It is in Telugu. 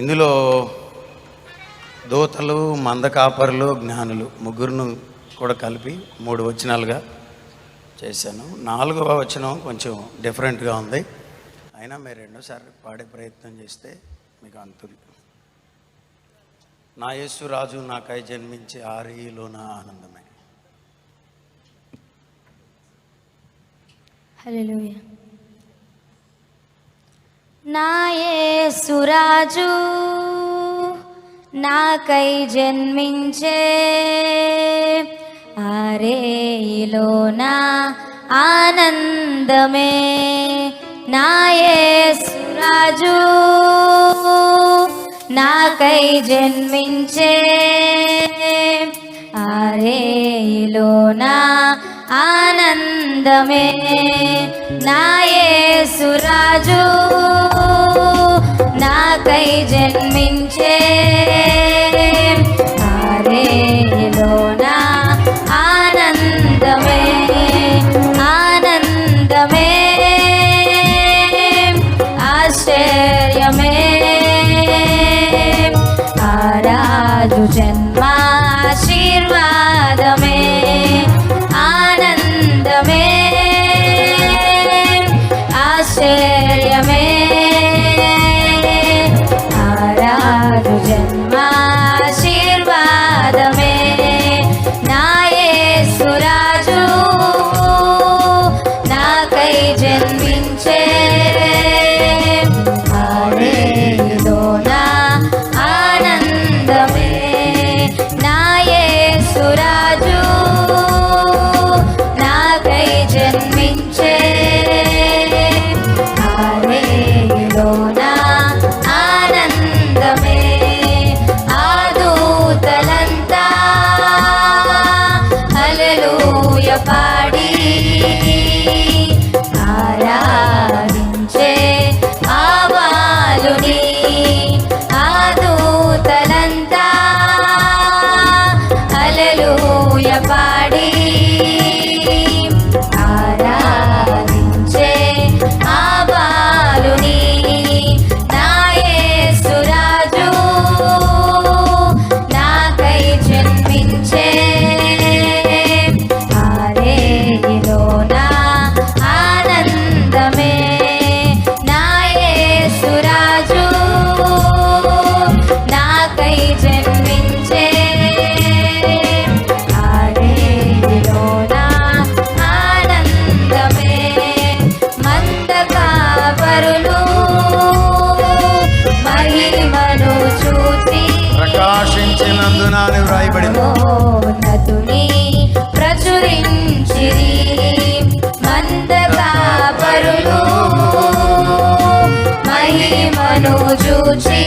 ఇందులో దూతలు, మందకాపరులు, జ్ఞానులు ముగ్గురును కూడా కలిపి 3 వచనాలుగా చేశాను. 4వ వచనం కొంచెం డిఫరెంట్గా ఉంది. అయినా మీరు రెండోసారి పాడే ప్రయత్నం చేస్తే మీకు అంతుంది. నా యేసు రాజు నాకై జన్మించే ఆరిలో నా ఆనందమే. హల్లెలూయా. నా యేసు రాజు నాకై జన్మించే ఆరేలో నా ఆనందమే. నా యేసు రాజు నాకై జన్మించే ఆరేలో నా ఆనందమే. నా యేసు రాజు నాకై జన్మించే ఆరేలో నా ఆనందమే. ఆనందమే ఆశ్చర్యమే ఆరాజు జన్మ ఆశీర్వాదమే. ఆనందమే ఆశ్చర్యమే ఆరాజు జన్మ ఆశీర్వాదమే. నా యేసు రాజు నాకై జన్మించే ఆరేలో నా ఆనందమే. నా యేసు రాజు నాకై జన్మించే ఆరేలో నా ఆనందమే. ఆ దూతలంతా హల్లెలూయా పాడి ఆరాధించే ఆ బాలుని. ఆ దూతలంతా హల్లెలూయా పాడి ఆరాధించే ఆ బాలుని. నా యేసు రాజు నాకై జన్మించే ఆరేలో నా ఆనందమే. నా యేసు రాజు నాకై జన్మించే ఆరేలో నా ఆనందమే. మందకాపరులు మహిమను చూసి ప్రకాశించినందున అని వ్రాయబడింది. నతుని ప్రచురించిరి. మందకాపరులు మహిమను చూచి